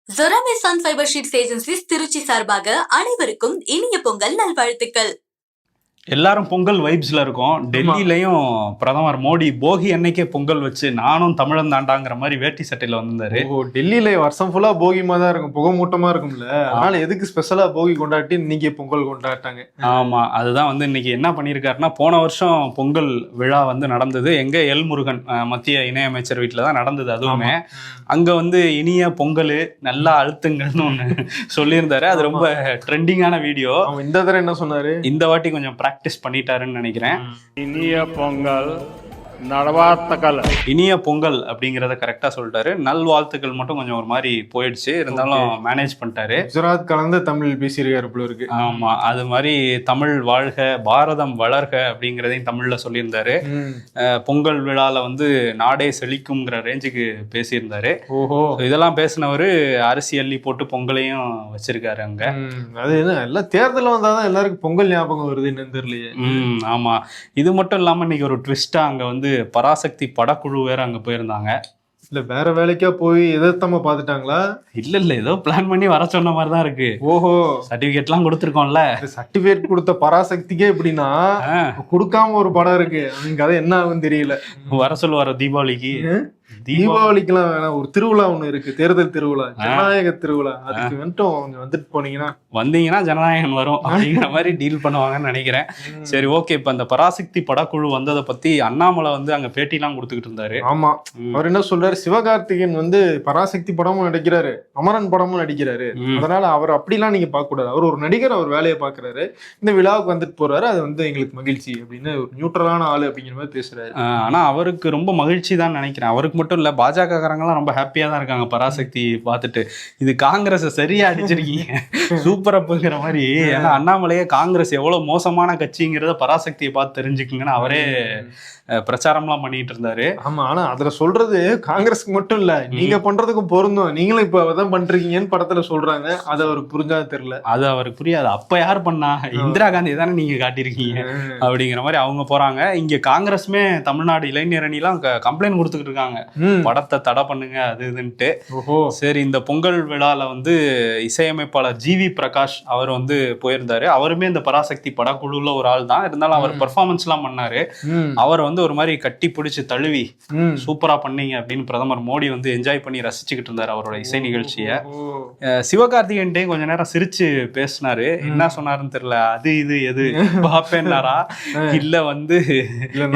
Zorame Sun Fiber Sheets Agencies Trichy சார்பாக அனைவருக்கும் இனிய பொங்கல் நல்வாழ்த்துக்கள். எல்லாரும் பொங்கல் வைப்ஸ்ல இருக்கோம். டெல்லியிலையும் பிரதமர் மோடி போகி அன்னைக்கே பொங்கல் வச்சு நானும் தமிழன் தாண்டாங்கிற மாதிரி வேட்டி சட்டையில வந்திருந்தாரு. டெல்லியில வருஷம் ஃபுல்லா போகிமா தான் இருக்கும், புகை மூட்டமா இருக்கும்ல. அதனால எதுக்கு ஸ்பெஷலா போகி கொண்டாட்டி இன்னைக்கு பொங்கல் கொண்டாட்டாங்க. ஆமா, அதுதான் இன்னைக்கு என்ன பண்ணிருக்காருன்னா, போன வருஷம் பொங்கல் விழா நடந்தது எங்க எல் முருகன் மத்திய இணையமைச்சர் வீட்டுல தான் நடந்தது. அதுவுமே அங்க இனிய பொங்கல் நல்லா அழுத்துங்கன்னு ஒண்ணு சொல்லியிருந்தாரு. அது ரொம்ப ட்ரெண்டிங்கான வீடியோ. இந்த தடவை என்ன சொன்னாரு? இந்த வாட்டி கொஞ்சம் பிராக்டிஸ் பண்ணிட்டாருன்னு நினைக்கிறேன். இனிய பொங்கல் நல்வாழ்த்துக்கள். இனிய பொங்கல் அப்படிங்கறத கரெக்டா சொல்லிட்டாரு. நல்வாழ்த்துக்கள் மட்டும் கொஞ்சம் ஒரு மாதிரி போயிடுச்சு, இருந்தாலும் மேனேஜ் பண்ணிட்டாரு. குஜராத் கலந்து தமிழ் பேசியிருக்காரு போல இருக்கு. ஆமா, அது மாதிரி தமிழ் வாழ்க பாரதம் வளர்க அப்படிங்கிறதையும் தமிழ்ல சொல்லியிருந்தாரு. பொங்கல் விழால நாடே செழிக்கும்ங்கிற ரேஞ்சுக்கு பேசியிருந்தாரு. ஓஹோ, இதெல்லாம் பேசினவரு அரிசி அள்ளி போட்டு பொங்கலையும் வச்சிருக்காரு அங்க. அது என்ன எல்லாம் தேர்தல் வந்தாதான் எல்லாருக்கும் பொங்கல் ஞாபகம் வருது, என்னன்னு தெரியலையே. ஆமா, இது மட்டும் இல்லாம இன்னைக்கு ஒரு ட்விஸ்டா அங்க பராசக்தி படக்குழு வேற அங்க போயிருந்தாங்க. இல்ல வேற வேலைக்கா போய் எதிர்த்தமா பாத்துட்டாங்களா? இல்ல ஏதோ பிளான் பண்ணி வர சொன்ன மாதிரிதான் இருக்கு. ஓஹோ, சர்டிபிகேட் எல்லாம் கொடுத்துருக்கோம்ல. சர்டிபிகேட் கொடுத்த பராசக்திக்கே எப்படின்னா கொடுக்காம ஒரு படம் இருக்கு, அவங்க கதை என்ன ஆகுன்னு தெரியல. வர சொல்லுவார தீபாவளிக்கு. தீபாவளிக்கெல்லாம் வேணாம், ஒரு திருவிழா ஒண்ணு இருக்கு, தேர்தல் திருவிழா, ஜனநாயக திருவிழா. அதுக்கு வந்துட்டு வந்தீங்கன்னா ஜனநாயகம் வரும் அப்படிங்கிற மாதிரி டீல் பண்ணுவாங்கன்னு நினைக்கிறேன். சரி, ஓகே. இப்ப அந்த பராசக்தி படக்குழு வந்ததை பத்தி அண்ணாமலை அங்க பேட்டி எல்லாம் கொடுத்துக்கிட்டு இருந்தாரு. ஆமா, அவர் என்ன சொல்றாரு, சிவகார்த்திகேயன் பராசக்தி படமும் நடிக்கிறாரு, அமரன் படமும் நடிக்கிறாரு. அதனால அவர் அப்படிலாம் நீங்க பார்க்க கூடாது, அவர் ஒரு நடிகர், அவர் வேலையை பாக்குறாரு, இந்த விழாவுக்கு வந்துட்டு போறாரு, அது எங்களுக்கு மகிழ்ச்சி அப்படின்னு ஒரு நியூட்ரலான ஆளு அப்படிங்கிற மாதிரி பேசுறாரு. ஆனா அவருக்கு ரொம்ப மகிழ்ச்சி தான் நினைக்கிறேன். அவருக்கு மட்டும் இல்ல, பாஜக காரங்கெல்லாம் ரொம்ப ஹாப்பியா தான் இருக்காங்க பராசக்தி பார்த்துட்டு. இது காங்கிரஸ் சரியா அடிச்சிருக்கீங்க சூப்பரப்புங்கிற மாதிரி. ஏன்னா அண்ணாமலையே காங்கிரஸ் எவ்வளவு மோசமான கட்சிங்கிறத பராசக்தியை பார்த்து தெரிஞ்சுக்குங்கன்னு அவரே பிரச்சாரம்லாம் பண்ணிட்டு இருந்தாரு. ஆமா, ஆனா அதுல சொல்றது காங்கிரஸ்க்கு மட்டும் இல்ல, நீங்க பண்றதுக்கும் பொருந்தும், நீங்களும் இப்ப அதான் பண்றீங்கன்னு படத்துல சொல்றாங்க. அது அவருக்கு புரிஞ்சாது தெரியல. அது அவருக்கு புரியாது. அப்ப யார் பண்ணா? இந்திரா காந்தி தானே நீங்க காட்டியிருக்கீங்க அப்படிங்கிற மாதிரி அவங்க போறாங்க. இங்க காங்கிரஸ்மே தமிழ்நாடு இளைஞர் அணிலாம் கம்ப்ளைண்ட் கொடுத்துக்கிட்டு இருக்காங்க, படத்தை தடை பண்ணுங்க அது இதுன்ட்டு. சரி, இந்த பொங்கல் விழால இசையமைப்பாளர் ஜிவி பிரகாஷ் அவர் போயிருந்தாரு. அவருமே இந்த பராசக்தி படக்குழுல ஒரு ஆள் தான், இருந்தாலும் அவர் பெர்ஃபார்மன்ஸ் எல்லாம் பண்ணாரு. அவர் ஒரு மாதிரி கட்டி பிடிச்சு தழுவி சூப்பரா பண்ணீங்க அப்படின்னு பிரதமர் மோடி என்ஜாய் பண்ணி ரசிச்சுக்கிட்டு இருந்தாரு அவரோட இசை நிகழ்ச்சிய. சிவகார்த்திகேயன்ட்டையும் கொஞ்ச நேரம் சிரிச்சு பேசினாரு. என்ன சொன்னாருன்னு தெரியல, அது இது எது பாப்பேன்னாரா இல்ல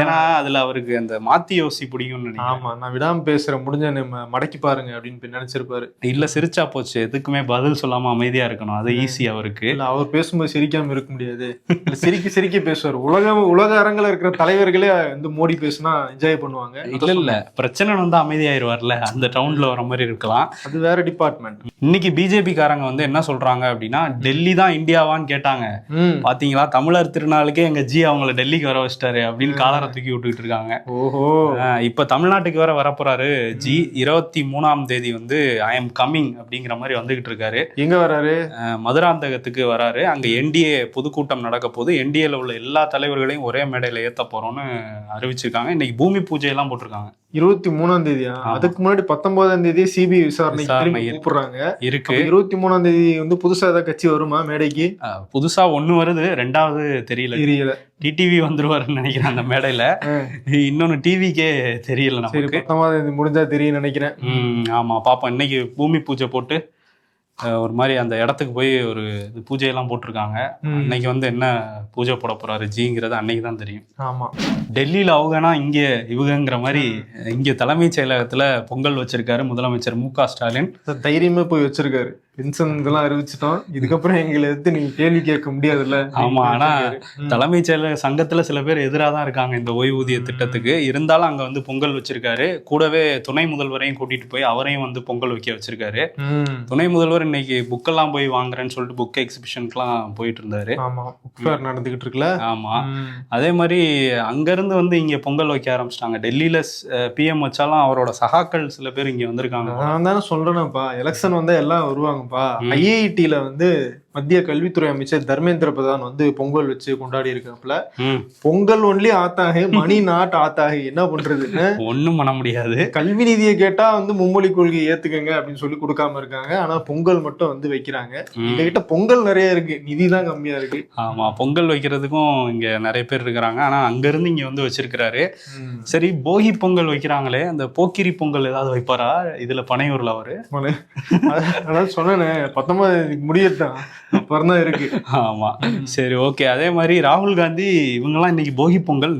ஏன்னா அதுல அவருக்கு அந்த மாத்தி யோசி பிடிக்கும்னு நினைக்கிறேன். ஆமா, நான் விடாம பேசுறேன், முடிஞ்ச மடக்கி பாருங்க அப்படின்னு நினைச்சிருப்பாரு. இல்ல சிரிச்சா போச்சு, எதுக்குமே பதில் சொல்லாம அமைதியா இருக்கணும், அது ஈஸி அவருக்கு. அவர் பேசும்போது சிரிக்காம இருக்க முடியாது, சிரிக்க பேசுவார். உலக அரங்கில் இருக்கிற தலைவர்களே மோடி பேசினா என்ஜாய் பண்ணுவாங்க. இல்ல பிரச்சனை அமைதியாயிருவார்ல, அந்த டவுன்ல வர மாதிரி இருக்கலாம், அது வேற டிபார்ட்மெண்ட். இன்னைக்கு பிஜேபி காரங்க என்ன சொல்றாங்க அப்படின்னா, டெல்லி தான் இந்தியாவான்னு கேட்டாங்க. பாத்தீங்களா, தமிழர் திருநாளுக்கே எங்க ஜி அவங்கள டெல்லிக்கு வர வச்சிட்டாரு அப்படின்னு காலரை தூக்கி விட்டுக்கிட்டு இருக்காங்க. ஓஹோ, இப்ப தமிழ்நாட்டுக்கு வர வரப்போறாரு ஜி. 23ஆம் தேதி ஐ எம் கம்மிங் அப்படிங்கிற மாதிரி வந்துகிட்டு இருக்காரு. எங்க வராரு? மதுராந்தகத்துக்கு வராரு. அங்க என்டிஏ பொதுக்கூட்டம் நடக்க போது, என்டிஏல உள்ள எல்லா தலைவர்களையும் ஒரே மேடையில ஏத்த போறோம்னு அறிவிச்சிருக்காங்க. இன்னைக்கு பூமி பூஜை எல்லாம் போட்டிருக்காங்க. 23ஆம் தேதியா? அதுக்கு முன்னாடி 19ஆம் தேதி சிபிஐ விசாரணை கூப்பிடுறாங்க இருக்கு. 23ஆம் தேதி புதுசா ஏதாவது கட்சி வருமா மேடைக்கு? புதுசா ஒண்ணு வருது, ரெண்டாவது தெரியல. டிடிவி வந்துருவாருன்னு நினைக்கிறேன் அந்த மேடையில. இன்னொன்னு டிவிக்கே தெரியல நமக்கு. 19ஆம் தேதி முடிஞ்சா தெரியும் நினைக்கிறேன். ஆமா, பாப்போம். இன்னைக்கு பூமி பூஜை போட்டு ஒரு மாதிரி அந்த இடத்துக்கு போய் ஒரு பூஜையெல்லாம் போட்டிருக்காங்க. அன்னைக்கு என்ன பூஜை போட போறாரு ஜிங்கிறது அன்னைக்கு தான் தெரியும். ஆமா, டெல்லியில அவங்கன்னா இங்க இவங்கிற மாதிரி இங்க தலைமைச் செயலகத்துல பொங்கல் வச்சிருக்காரு முதலமைச்சர் மு க ஸ்டாலின். தைரியமே போய் வச்சிருக்காரு. பென்ஷன் இதெல்லாம் அறிவிச்சிட்டோம், இதுக்கப்புறம் எங்களை எடுத்து நீங்க கேள்வி கேட்க முடியாதுல்ல. ஆமா, ஆனா தலைமைச் செயலக சங்கத்துல சில பேர் எதிராக தான் இருக்காங்க இந்த ஓய்வூதிய திட்டத்துக்கு. இருந்தாலும் அங்க பொங்கல் வச்சிருக்காரு. கூடவே துணை முதல்வரையும் கூட்டிட்டு போய் அவரையும் பொங்கல் வைக்க வச்சிருக்காரு. துணை முதல்வர் இன்னைக்கு புக்கெல்லாம் போய் வாங்குறேன்னு சொல்லிட்டு புக் எக்ஸிபிஷனுக்குலாம் போயிட்டு இருந்தாரு. ஆமா, புக் ஃபேர் நடந்துகிட்டு இருக்குல்ல. ஆமா, அதே மாதிரி அங்க இருந்து இங்க பொங்கல் வைக்க ஆரம்பிச்சிட்டாங்க. டெல்லியில பிஎம் வச்சாலும் அவரோட சகாக்கள் சில பேர் இங்க வந்திருக்காங்க. நான் தானே சொல்றேன்ப்பா, எலெக்ஷன் வந்தா எல்லாம் வருவாங்கப்பா. ஐஐடில மத்திய கல்வித்துறை அமைச்சர் தர்மேந்திர பிரதான் வந்து பொங்கல் வச்சு கொண்டாடி இருக்காப்புல. ம். பொங்கல் ஒன்லி ஆத்தாகே மணி நாட் ஆத்தாகே என்ன பண்றதுன்னு ஒண்ணும் பண்ண முடியாது. கல்வி நிதியை கேட்டா வந்து மும்மொழி கொள்கை ஏத்துக்கங்க அப்படின்னு சொல்லி கொடுக்காம இருக்காங்க. ஆனா பொங்கல் மட்டும் வந்து வைக்கிறாங்க. எங்க கிட்ட பொங்கல் நிறைய இருக்கு, நிதி தான் கம்மியா இருக்கு. ஆமா, பொங்கல் வைக்கிறதுக்கும் இங்க நிறைய பேர் இருக்கிறாங்க. ஆனா அங்க இருந்து இங்க வந்து வச்சிருக்கிறாரு. சரி, போகி பொங்கல் வைக்கிறாங்களே, அந்த போக்கிரி பொங்கல் ஏதாவது வைப்பாரா இதுல பனையூர்ல அவரு? அதாவது சொன்னேன் 19 முடியத்தான் அப்புறம் தான் இருக்கு. ஆமா, சரி, ஓகே. அதே மாதிரி ராகுல் காந்தி இவங்கெல்லாம் இன்னைக்கு போகி பொங்கல்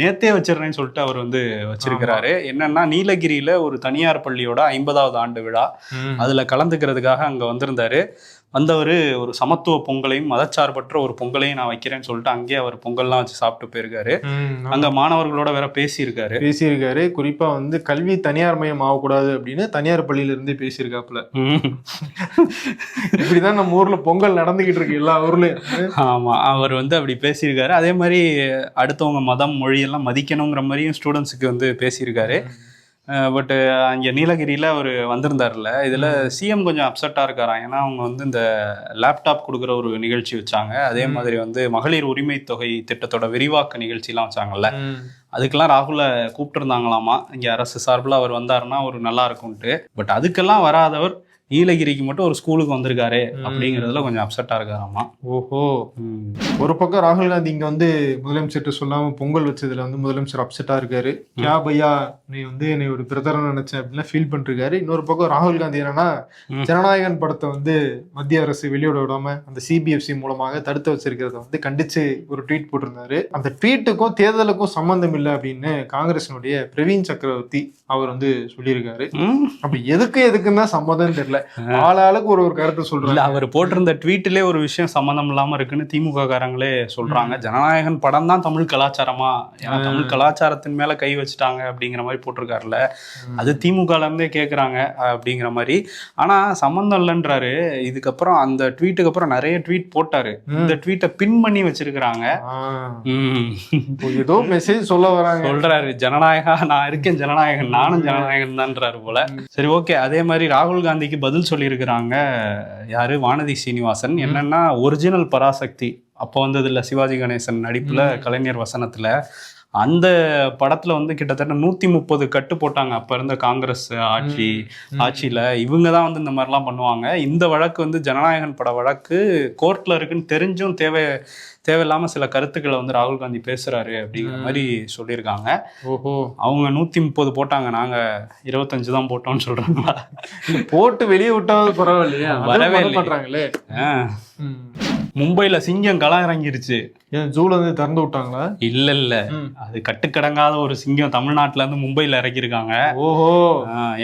நேத்தே வச்சிடறேன்னு சொல்லிட்டு அவர் வந்து வச்சிருக்கிறாரு. என்னன்னா, நீலகிரியில ஒரு தனியார் பள்ளியோட 50வது ஆண்டு விழா, அதுல கலந்துக்கிறதுக்காக அங்க வந்திருந்தாரு. வந்தவர் ஒரு சமத்துவ பொங்கலையும் மதச்சார்பற்ற ஒரு பொங்கலையும் நான் வைக்கிறேன்னு சொல்லிட்டு அங்கேயே அவர் பொங்கல்லாம் வச்சு சாப்பிட்டு போயிருக்காரு. அங்க மாணவர்களோட வேற பேசியிருக்காரு. குறிப்பா வந்து கல்வி தனியார் மயம் ஆகக்கூடாது அப்படின்னு தனியார் பள்ளியில இருந்தே பேசியிருக்காப்புல. இப்படிதான் நம்ம ஊர்ல பொங்கல் நடந்துகிட்டு இருக்கு எல்லா ஊர்லயும். ஆமா, அவர் வந்து அப்படி பேசியிருக்காரு. அதே மாதிரி அடுத்தவங்க மதம் மொழியெல்லாம் மதிக்கணுங்கிற மாதிரியும் ஸ்டூடெண்ட்ஸுக்கு வந்து பேசியிருக்காரு. பட் அங்கே நீலகிரியில் அவர் வந்திருந்தார்ல, இதில் சிஎம் கொஞ்சம் அப்செட்டாக இருக்காராம். ஏன்னா அவங்க வந்து இந்த லேப்டாப் கொடுக்குற ஒரு நிகழ்ச்சி வச்சாங்க. அதே மாதிரி வந்து மகளிர் உரிமை தொகை திட்டத்தோட விரிவாக்க நிகழ்ச்சிலாம் வச்சாங்கல்ல, அதுக்கெல்லாம் ராகுலை கூப்பிட்டுருந்தாங்களாமா. இங்கே அரசு சார்பில் அவர் வந்தாருன்னா ஒரு நல்லா இருக்கும்ட்டு. பட் அதுக்கெல்லாம் வராதவர் நீலகிரிக்கு மட்டும் ஒரு ஸ்கூலுக்கு வந்திருக்காரு அப்படிங்கிறதுல கொஞ்சம் அப்செட்டா இருக்காராமா. ஓஹோ. ஒரு பக்கம் ராகுல் காந்தி இங்க வந்து முதலமைச்சர்கிட்ட சொல்லாம பொங்கல் வச்சதுல வந்து முதலமைச்சர் அப்செட்டா இருக்காரு. யா பையா, நீ வந்து என்னை ஒரு பிரதரம் நினைச்சேன் அப்படின்னா ஃபீல் பண்ணிருக்காரு. இன்னொரு பக்கம் ராகுல் காந்தி என்னன்னா, ஜனநாயகன் படத்தை வந்து மத்திய அரசு வெளியிட விடாம அந்த சிபிஎஃப்சி மூலமாக தடுத்து வச்சிருக்கிறத வந்து கண்டிச்சு ஒரு ட்வீட் போட்டிருந்தாரு. அந்த ட்வீட்டுக்கும் தேர்தலுக்கும் சம்பந்தம் இல்லை அப்படின்னு காங்கிரசினுடைய பிரவீன் சக்கரவர்த்தி அவர் வந்து சொல்லியிருக்காரு. அப்படி எதுக்குன்னு தான் சம்மதம் தெரியல. ஆளாளுக்கு ஒரு கருத்து சொல்றாங்க. அவர் போட்டிருந்த ட்வீட்லயே ஒரு விஷயம் சம்பந்தம் இல்லாம இருக்குன்னு திமுக காரங்களே சொல்றாங்க. ஜனநாயகன் படம் தான் தமிழ் கலாச்சாரமா, ஏன்னா தமிழ் கலாச்சாரத்தின் மேல கை வச்சுட்டாங்க அப்படிங்கிற மாதிரி போட்டிருக்காருல்ல, அது திமுகல இருந்தே கேக்குறாங்க அப்படிங்கிற மாதிரி. ஆனா சம்பந்தம் இல்லைன்றாரு. இதுக்கப்புறம் அந்த ட்வீட்டுக்கு அப்புறம் நிறைய ட்வீட் போட்டாரு. இந்த ட்வீட்டை பின் பண்ணி வச்சிருக்கிறாங்க. ஏதோ மெசேஜ் சொல்றாரு, ஜனநாயகா நான் இருக்கேன், ஜனநாயகன் நானும் ஜனநாயகன் தான்றாரு போல. சரி, ஓகே. அதே மாதிரி ராகுல் காந்திக்கு பதில் சொல்லியிருக்கிறாங்க யாரு, வானதி சீனிவாசன். என்னன்னா, ஒரிஜினல் பராசக்தி அப்போ வந்தது இல்ல, சிவாஜி கணேசன் நடிப்புல கலைஞர் வசனத்துல, அந்த படத்துல வந்து கிட்டத்தட்ட 130 கட்டு போட்டாங்க அப்ப இருந்த காங்கிரஸ் ஆட்சியில. இவங்க தான் வந்து இந்த மாதிரிலாம் பண்ணுவாங்க. இந்த வழக்கு வந்து ஜனநாயகன் பட வழக்கு கோர்ட்ல இருக்குன்னு தெரிஞ்சும் தேவையில்லாம சில கருத்துக்களை வந்து ராகுல் காந்தி பேசுறாரு அப்படிங்கிற மாதிரி சொல்லியிருக்காங்க. ஓஹோ. அவங்க 130 போட்டாங்க, நாங்க 25 தான் போட்டோம்னு சொல்றாங்களா? போட்டு வெளியே விட்டாவது பரவாயில்லையா, வரவே பண்றாங்களே. மும்பைல சிங்கம் களம் இறங்கிருச்சு. ஜூல இருந்து திறந்து விட்டாங்களா? இல்ல, அது கட்டுக்கடங்காத ஒரு சிங்கம் தமிழ்நாட்டுல இருந்து மும்பைல இறக்கிருக்காங்க. ஓஹோ.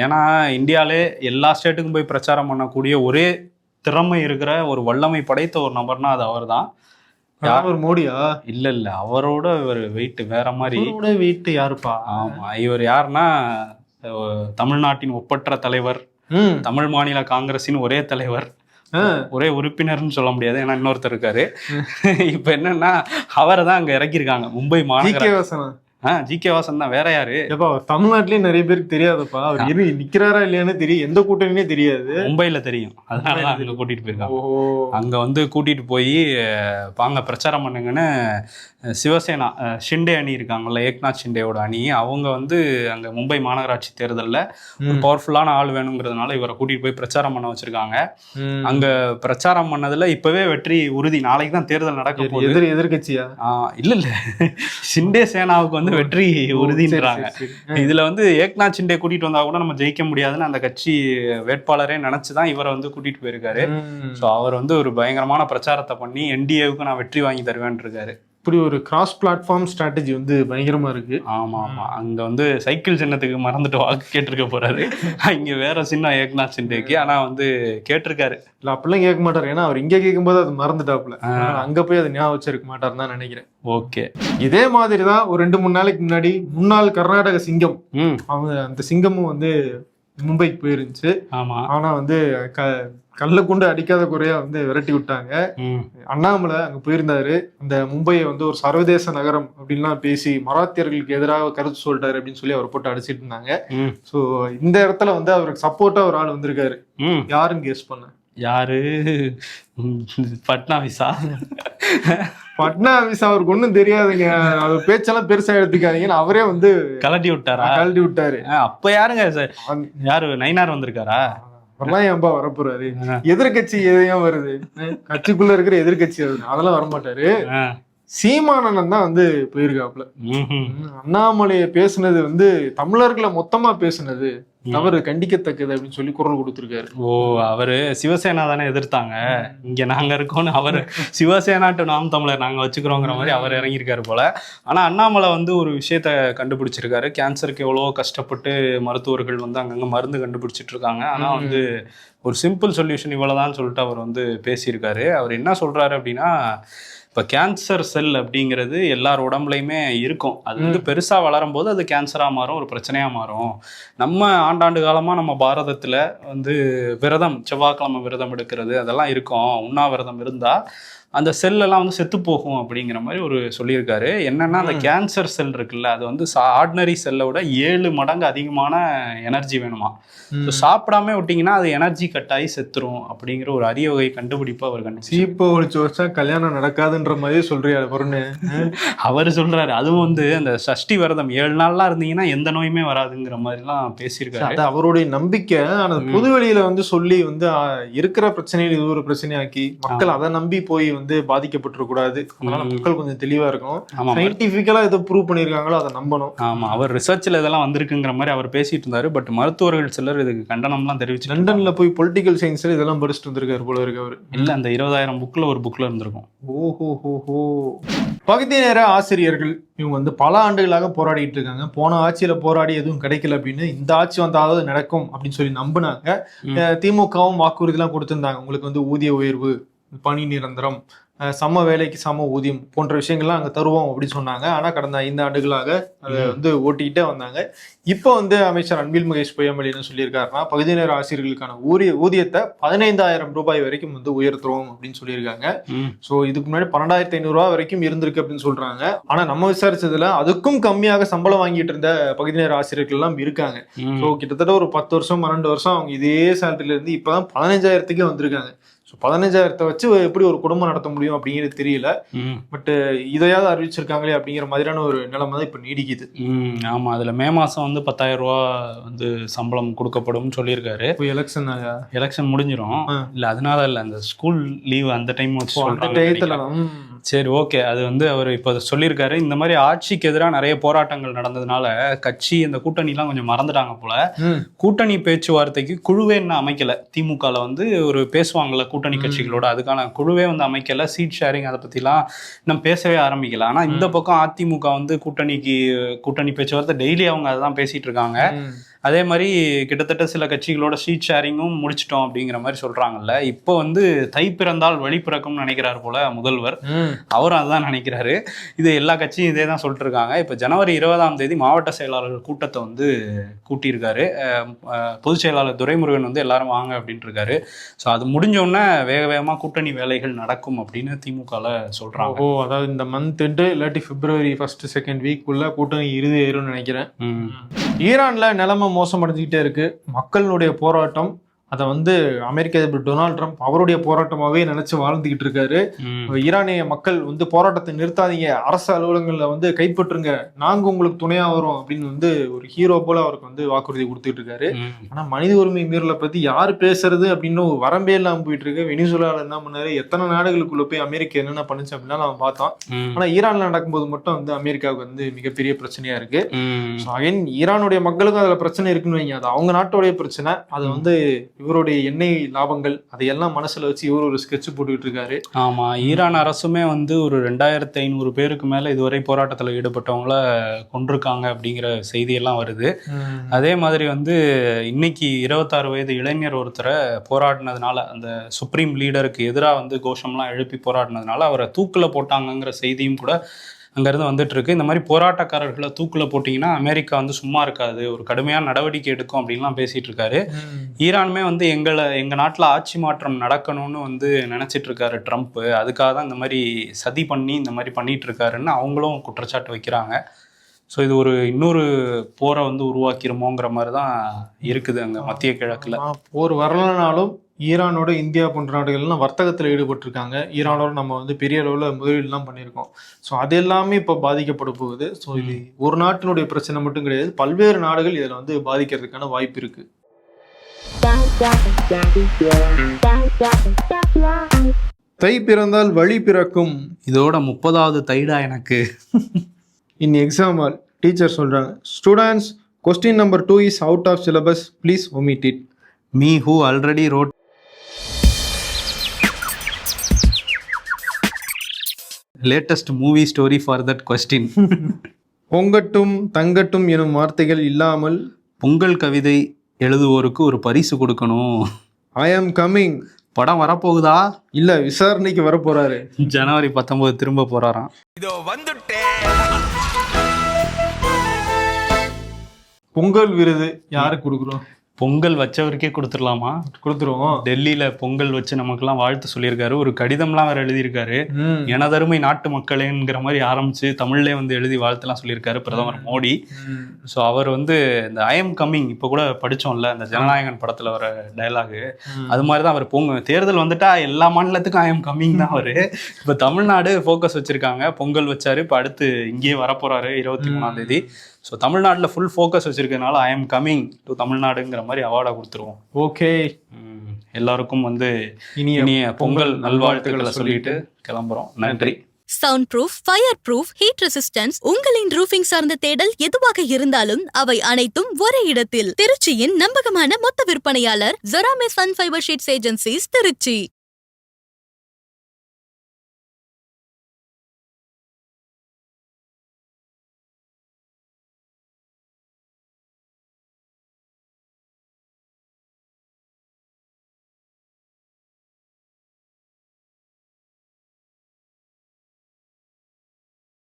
ஏன்னா இந்தியாலே எல்லா ஸ்டேட்டுக்கும் போய் பிரச்சாரம் பண்ணக்கூடிய ஒரே திறமை இருக்கிற ஒரு வல்லமை படைத்த ஒரு நபர்னா அது அவர் தான். மோடியா? இல்ல, அவரோட ஒரு வெயிட் வேற மாதிரி. வெயிட் யாருப்பா? ஆமா, இவர் யாருன்னா தமிழ்நாட்டின் ஒப்பற்ற தலைவர், தமிழ் மாநில காங்கிரஸின் ஒரே தலைவர், ஒரே உறுப்பினர்னு சொல்ல முடியாது, ஏன்னா இன்னொருத்தர் இருக்காரு. இப்ப என்னன்னா, அவரை தான் அங்க இறக்கிருக்காங்க மும்பை மாநகர. ஜி.கே. வாசன் தான், வேற யாரு? தமிழ்நாட்டிலேயே நிறைய பேருக்கு தெரியாதுப்பா. அவர் நிக்கிறாரா இல்லையான்னு தெரியும், எந்த கூட்டணியே தெரியாது. மும்பைல தெரியும், அதனால அங்க கூட்டிட்டு போயிருக்காங்க. அங்க வந்து கூட்டிட்டு போய் வாங்க பிரச்சாரம் பண்ணுங்கன்னு சிவசேனா ஷிண்டே அணி இருக்காங்கல்ல, ஏக்நாத் ஷிண்டேவோட அணி, அவங்க வந்து அங்க மும்பை மாநகராட்சி தேர்தலில் ஒரு பவர்ஃபுல்லான ஆள் வேணுங்கிறதுனால இவரை கூட்டிட்டு போய் பிரச்சாரம் பண்ண வச்சிருக்காங்க. அங்க பிரச்சாரம் பண்ணதுல இப்பவே வெற்றி உறுதி. நாளைக்கு தான் தேர்தல் நடக்க போகுது. எதிர்கட்சியா? இல்ல, ஷிண்டே சேனாவுக்கு வந்து வெற்றி உறுதின்றாங்க. இதுல வந்து ஏக்நாத் ஷிண்டே கூட்டிட்டு வந்தா கூட நம்ம ஜெயிக்க முடியாதுன்னு அந்த கட்சி வேட்பாளரே நினைச்சுதான் இவரை வந்து கூட்டிட்டு போயிருக்காரு. ஸோ அவர் வந்து ஒரு பயங்கரமான பிரச்சாரத்தை பண்ணி என்டிஏவுக்கு நான் வெற்றி வாங்கி தருவேன் இருக்காரு. இப்படி ஒரு கிராஸ் பிளாட்ஃபார்ம் ஸ்ட்ராட்டஜி வந்து பயங்கரமா இருக்கு. ஆமா, அங்க வந்து சைக்கிள் சின்னத்துக்கு மறந்துட்டு வாக்கு கேட்டிருக்க போறாரு. இங்க வேற சின்ன ஏக்நாத் ஷிண்டேக்கு, ஆனா வந்து கேட்டிருக்காரு. இல்ல, அப்படிலாம் கேட்க மாட்டாரு, ஏன்னா அவர் இங்க கேட்கும்போது அது மறந்துட்டாப்புல, அங்க போய் அதை ஞாபகம் வச்சிருக்க மாட்டாருன்னு தான் நினைக்கிறேன். ஓகே. இதே மாதிரிதான் ஒரு 2-3 நாளைக்கு முன்னாடி முன்னாள் கர்நாடக சிங்கம், அந்த சிங்கமும் வந்து மும்பைக்கு போயிருந்துச்சு. ஆமா. ஆனா வந்து கல்ல கொண்டு அடிக்காத குறையா வந்து விரட்டி விட்டாங்க. அண்ணாமலை அங்க போயிருந்தாரு. அந்த மும்பையை வந்து ஒரு சர்வதேச நகரம் அப்படின்லாம் பேசி மராத்தியர்களுக்கு எதிராக கருத்து சொல்லிட்டாரு அப்படின்னு சொல்லி அவர் போட்டு அடிச்சிட்டு இருந்தாங்க. சோ இந்த இடத்துல வந்து அவருக்கு சப்போர்ட்டா ஒரு ஆள் வந்திருக்காரு. யாருன்னு கெஸ் பண்ண? யாரு? பட்னாவிஸா? பட்னாவிஸ் அவருக்கு ஒண்ணும் தெரியாதுங்க, அவர் பேச்செல்லாம் பெருசா எடுத்துக்காதீங்கன்னு அவரே வந்து கலட்டி விட்டாரா? கழட்டி விட்டாரு. அப்ப யாருங்க சார்? யாரு நயினார் வந்திருக்காரா? அவர்லாம் ஏன்பா வரப்போறாரு? எதிர்கட்சி எதையும் வருது, கட்சிக்குள்ள இருக்கிற எதிர்கட்சி வருது, அதெல்லாம் வரமாட்டாரு. சீமானந்தன் தான் வந்து போயிருக்காப்புல. அண்ணாமலையை பேசுனது வந்து தமிழர்களை மொத்தமா பேசுனது தவறு, கண்டிக்கத்தக்கது அப்படின்னு சொல்லி குரல் கொடுத்திருக்காரு. ஓ, அவரு சிவசேனா தானே எதிர்த்தாங்க, இங்க நாங்க இருக்கோம்னு அவரு சிவசேனா டு நாம் தமிழர் நாங்க வச்சுக்கிறோங்கிற மாதிரி அவர் இறங்கியிருக்காரு போல. ஆனா அண்ணாமலை வந்து ஒரு விஷயத்த கண்டுபிடிச்சிருக்காரு. கேன்சருக்கு எவ்வளவோ கஷ்டப்பட்டு மருத்துவர்கள் வந்து அங்கங்க மருந்து கண்டுபிடிச்சிட்டு இருக்காங்க. ஆனா வந்து ஒரு சிம்பிள் சொல்யூஷன் இவ்வளவுதான் சொல்லிட்டு அவர் வந்து பேசியிருக்காரு. அவர் என்ன சொல்றாரு அப்படின்னா, இப்போ கேன்சர் செல் அப்படிங்கிறது எல்லார் உடம்புலையுமே இருக்கும். அது வந்து பெருசாக வளரும் போது அது கேன்சராக மாறும், ஒரு பிரச்சனையாக மாறும். நம்ம ஆண்டாண்டு காலமாக நம்ம பாரதத்தில் வந்து விரதம், செவ்வாய்க்கிழமை விரதம் எடுக்கிறது அதெல்லாம் இருக்கும். உண்ணாவிரதம் இருந்தால் அந்த செல்லெல்லாம் வந்து செத்து போகும் அப்படிங்கிற மாதிரி ஒரு சொல்லியிருக்காரு. என்னன்னா அந்த கேன்சர் செல் இருக்குல்ல, அது வந்து ஆர்டினரி செல்லை விட 7 மடங்கு அதிகமான எனர்ஜி வேணுமா. ஸோ சாப்பிடாம விட்டிங்கன்னா அது எனர்ஜி கட் ஆகி செத்துரும் அப்படிங்கிற ஒரு அரிய வகை கண்டுபிடிப்பு அவர் சீப்பை ஒழிச்சு வச்சா கல்யாணம் நடக்காதுன்ற மாதிரி சொல்றாரு பொருன்னு அவர் சொல்றாரு. அதுவும் வந்து அந்த சஷ்டி விரதம் 7 நாள்லாம் இருந்தீங்கன்னா எந்த நோயுமே வராதுங்கிற மாதிரிலாம் பேசியிருக்காரு. அது அவருடைய நம்பிக்கை. ஆனா பொது வெளியில வந்து சொல்லி வந்து இருக்கிற பிரச்சனைகள் இது ஒரு பிரச்சனையாக்கி மக்கள் அதை நம்பி போய் வந்து பாதிக்கப்பட்டுறக்கூடாது. அதனால மக்கள் கொஞ்சம் தெளிவா இருக்கும். சயின்டிபிக்கலா எதை ப்ரூவ் பண்ணிருக்காங்களோ அதை நம்பணும். ஆமா, அவர் ரிசர்ச்ல இதெல்லாம் வந்திருக்குங்கிற மாதிரி அவர் பேசிட்டு இருந்தாரு. பட் மருத்துவர்கள் சிலர் இதுக்கு கண்டனம்லாம் தெரிவிச்சு லண்டன்ல போய் பொலிட்டிக்கல் சயின்ஸ்ல இதெல்லாம் படிச்சுட்டு வந்திருக்காரு போல இருக்கு அவரு. இல்ல, அந்த 20,000 புக்ல ஒரு புக்ல இருந்திருக்கும். ஓஹோ. பகுதி நேர ஆசிரியர்கள் இவங்க வந்து பல ஆண்டுகளாக போராடிட்டு இருக்காங்க. போன ஆட்சியில போராடி எதுவும் கிடைக்கல அப்படின்னு, இந்த ஆட்சி வந்தாவது நடக்கும் அப்படின்னு சொல்லி நம்பினாங்க. திமுகவும் வாக்குறுதிலாம் கொடுத்திருந்தாங்க. உங்களுக்கு வந்து ஊதிய உயர்வு, பணி நிரந்தரம், சம வேலைக்கு சம ஊதியம் போன்ற விஷயங்கள்லாம் அங்கே தருவோம் அப்படின்னு சொன்னாங்க. ஆனால் கடந்த 5 ஆண்டுகளாக அதை வந்து ஓட்டிக்கிட்டே வந்தாங்க. இப்போ வந்து அமைச்சர் அன்பில் மகேஷ் பொய்யாமொழி என்ன சொல்லியிருக்காருன்னா, பகுதி நேர ஆசிரியர்களுக்கான ஊதியத்தை 15,000 ரூபாய் வரைக்கும் வந்து உயர்த்துறோம் அப்படின்னு சொல்லியிருக்காங்க. ஸோ இதுக்கு முன்னாடி 12,500 ரூபாய் வரைக்கும் இருந்திருக்கு அப்படின்னு சொல்றாங்க. ஆனால் நம்ம விசாரிச்சதுல அதுக்கும் கம்மியாக சம்பளம் வாங்கிட்டு இருந்த பகுதி நேர ஆசிரியர்கள் எல்லாம் இருக்காங்க. ஸோ கிட்டத்தட்ட ஒரு 10 வருஷம் 12 வருஷம் அவங்க இதே சேலரியில இருந்து இப்பதான் 15,000க்கே வந்திருக்காங்க. ஸோ 15,000 வச்சு எப்படி ஒரு குடும்பம் நடத்த முடியும் அப்படிங்கிறது தெரியல. பட் இதையாவது அறிவிச்சிருக்காங்களே அப்படிங்கிற மாதிரியான ஒரு நிலைமை தான் இப்போ நீடிக்குது. ஆமா, அதுல மே மாசம் வந்து 10,000 ரூபா வந்து சம்பளம் கொடுக்கப்படும் சொல்லியிருக்காரு. இப்போ எலெக்ஷன் முடிஞ்சிடும் இல்ல, அதனால இல்ல, அந்த ஸ்கூல் லீவ் அந்த டைம் வச்சு. சரி, ஓகே. அது வந்து அவர் இப்போ சொல்லியிருக்காரு. இந்த மாதிரி ஆட்சிக்கு எதிராக நிறைய போராட்டங்கள் நடந்ததுனால கட்சி இந்த கூட்டணிலாம் கொஞ்சம் மறந்துட்டாங்க போல. கூட்டணி பேச்சுவார்த்தைக்கு குழுவே இன்னும் அமைக்கல. திமுகல வந்து ஒரு பேசுவாங்கல்ல கூட்டணி கட்சிகளோட, அதுக்கான குழுவே வந்து அமைக்கல. சீட் ஷேரிங் அதை பத்திலாம் இன்னும் பேசவே ஆரம்பிக்கல. ஆனா இந்த பக்கம் அதிமுக வந்து கூட்டணி பேச்சுவார்த்தை டெய்லி அவங்க அதான் பேசிட்டு இருக்காங்க. அதே மாதிரி கிட்டத்தட்ட சில கட்சிகளோட சீட் ஷேரிங்கும் முடிச்சிட்டோம் அப்படிங்கிற மாதிரி சொல்றாங்கல்ல. இப்போ வந்து தை பிறந்தால் வழி பிறக்கும்னு நினைக்கிறாரு போல முதல்வர். அவரும் அதுதான் நினைக்கிறாரு. இது எல்லா கட்சியும் இதே தான் சொல்லிட்டு இருக்காங்க. இப்போ ஜனவரி 20ஆம் தேதி மாவட்ட செயலாளர்கள் கூட்டத்தை வந்து கூட்டியிருக்காரு. பொதுச் செயலாளர் துரைமுருகன் வந்து எல்லாரும் வாங்க அப்படின்ட்டு இருக்காரு. ஸோ அது முடிஞ்சோடனே வேகமாக கூட்டணி வேலைகள் நடக்கும் அப்படின்னு திமுகல சொல்றாங்க. அதாவது இந்த மந்த் எண்டு இல்லாட்டி பிப்ரவரி 1st 2nd வீக்குள்ள கூட்டணி இறுதி ஆயிரும்னு நினைக்கிறேன். ஈரான்ல நிலைமை மோசமடைஞ்சுக்கிட்டே இருக்கு. மக்களுடைய போராட்டம் அதை வந்து அமெரிக்க அதிபர் டொனால்ட் ட்ரம்ப் அவருடைய போராட்டமாவே நினைச்சு வாழ்ந்துகிட்டு இருக்காரு. ஈரானிய மக்கள் வந்து போராட்டத்தை நிறுத்தாதீங்க, அரசு அலுவலகங்கள்ல வந்து கைப்பற்றுங்க, நாங்க உங்களுக்கு துணையா வரோம் அப்படின்னு வந்து ஒரு ஹீரோ போல அவருக்கு வந்து வாக்குறுதி கொடுத்துட்டு இருக்காரு. ஆனா மனித உரிமை மீறலை பத்தி யாரு பேசுறது அப்படின்னு வரம்பே இல்லாம போயிட்டு இருக்கு. வெனிசுலால என்ன பண்ணாரு, எத்தனை நாடுகளுக்குள்ள போய் அமெரிக்கா என்னென்ன பண்ணுச்சு அப்படின்னா நம்ம பார்த்தோம். ஆனா ஈரான்ல நடக்கும்போது மட்டும் வந்து அமெரிக்காவுக்கு வந்து மிகப்பெரிய பிரச்சனையா இருக்கு. ஈரானுடைய மக்களுக்கும் அதுல பிரச்சனை இருக்குன்னு வைங்க, அது அவங்க நாட்டோடைய பிரச்சனை. அது வந்து இவருடைய எண்ணெய் லாபங்கள் அதையெல்லாம் மனசுல வச்சு இவர் ஒரு ஸ்கெட்ச் போட்டுக்கிட்டு இருக்காரு. ஆமா, ஈரான் அரசுமே வந்து ஒரு 2,500 பேருக்கு மேல இதுவரை போராட்டத்துல ஈடுபட்டவங்கள கொண்டிருக்காங்க அப்படிங்கிற செய்தியெல்லாம் வருது. அதே மாதிரி வந்து இன்னைக்கு 26 வயது இளைஞர் ஒருத்தரை போராடினதுனால, அந்த சுப்ரீம் லீடருக்கு எதிராக வந்து கோஷம்லாம் எழுப்பி போராடினதுனால அவரை தூக்குல போட்டாங்கங்கிற செய்தியும் கூட அங்கேருந்து வந்துட்டு இருக்கு. இந்த மாதிரி போராட்டக்காரர்களை தூக்கில் போட்டிங்கன்னா அமெரிக்கா வந்து சும்மா இருக்காது, ஒரு கடுமையான நடவடிக்கை எடுக்கும் அப்படின்லாம் பேசிட்டு இருக்காரு. ஈரானுமே வந்து எங்கள் நாட்டில் ஆட்சி மாற்றம் நடக்கணும்னு வந்து நினச்சிட்டு இருக்காரு ட்ரம்ப். அதுக்காக தான் இந்த மாதிரி சதி பண்ணி இந்த மாதிரி பண்ணிட்டு இருக்காருன்னு அவங்களும் குற்றச்சாட்டு வைக்கிறாங்க. ஸோ இது ஒரு இன்னொரு போரை வந்து உருவாக்கிருமோங்கிற மாதிரி தான் இருக்குது அங்கே மத்திய கிழக்கில். போர் வரலனாலும் ஈரானோட இந்தியா போன்ற நாடுகள்லாம் வர்த்தகத்தில் ஈடுபட்டிருக்காங்க. ஈரானோட நம்ம வந்து பெரிய அளவில் முதலீடுலாம் பண்ணியிருக்கோம். ஸோ அது எல்லாமே இப்போ பாதிக்கப்பட போகுது. ஸோ இது ஒரு நாட்டினுடைய பிரச்சனை மட்டும் கிடையாது, பல்வேறு நாடுகள் இதில் வந்து பாதிக்கிறதுக்கான வாய்ப்பு இருக்கு. தை பிறந்தால் வழி பிறக்கும். இதோட 30வது தைடா எனக்கு. இன் எக்ஸாம் ஹால் டீச்சர் சொல்றாங்க, students question number 2 is out of syllabus, please omit it. Me who already wrote latest movie story for that question. பொங்கட்டும் தங்கட்டும் எனும் வார்த்தைகள் இல்லாமல் பொங்கல் கவிதை எழுதுவோருக்கு ஒரு பரிசு கொடுக்கணும். ஐ ஆம் கம்மிங். படம் வரப்போகுதா? இல்ல, விசாரணைக்கு வர போறாரு. ஜனவரி 19 திரும்ப போறாராம். பொங்கல் விருது யாருக்கு கொடுக்குறோம்? பொங்கல் வச்சவருக்கே கொடுத்துடலாமா? கொடுத்துருவோம். டெல்லியில பொங்கல் வச்சு நமக்கெல்லாம் வாழ்த்து சொல்லியிருக்காரு. ஒரு கடிதம்லாம் வேற எழுதியிருக்காரு. எனதருமை நாட்டு மக்களேங்கிற மாதிரி ஆரம்பிச்சு தமிழ்லேயே வந்து எழுதி வாழ்த்துலாம் சொல்லியிருக்காரு பிரதமர் மோடி. ஸோ அவர் வந்து இந்த ஐ எம் கம்மிங் இப்போ கூட படிச்சோம்ல, இந்த ஜனநாயகன் படத்துல வர டயலாகு, அது மாதிரி தான் அவர் தேர்தல் வந்துட்டா எல்லா மாநிலத்துக்கும் ஐ எம் கம்மிங் தான் அவரு. இப்போ தமிழ்நாடு ஃபோக்கஸ் வச்சிருக்காங்க. பொங்கல் வச்சாரு, இப்போ அடுத்து இங்கேயே வரப்போறாரு 23ஆம் தேதி. ஸோ தமிழ்நாட்டில் ஃபுல் ஃபோக்கஸ் வச்சிருக்கனால ஐ எம் கம்மிங் டு தமிழ்நாடுங்கிற மாதிரி அவார்டை கொடுத்துருவோம். ஓகே, எல்லாருக்கும் வந்து இனிய பொங்கல் நல்வாழ்த்துக்களை சொல்லிட்டு கிளம்புறோம். நன்றி. Sound proof, fire proof, heat resistance, உங்களின் ரூஃபிங் சார்ந்த தேடல் எதுவாக இருந்தாலும் அவை அனைத்தும் ஒரே இடத்தில். திருச்சியின் நம்பகமான மொத்த விற்பனையாளர் Jerome sun fibre sheets agencies, Trichy.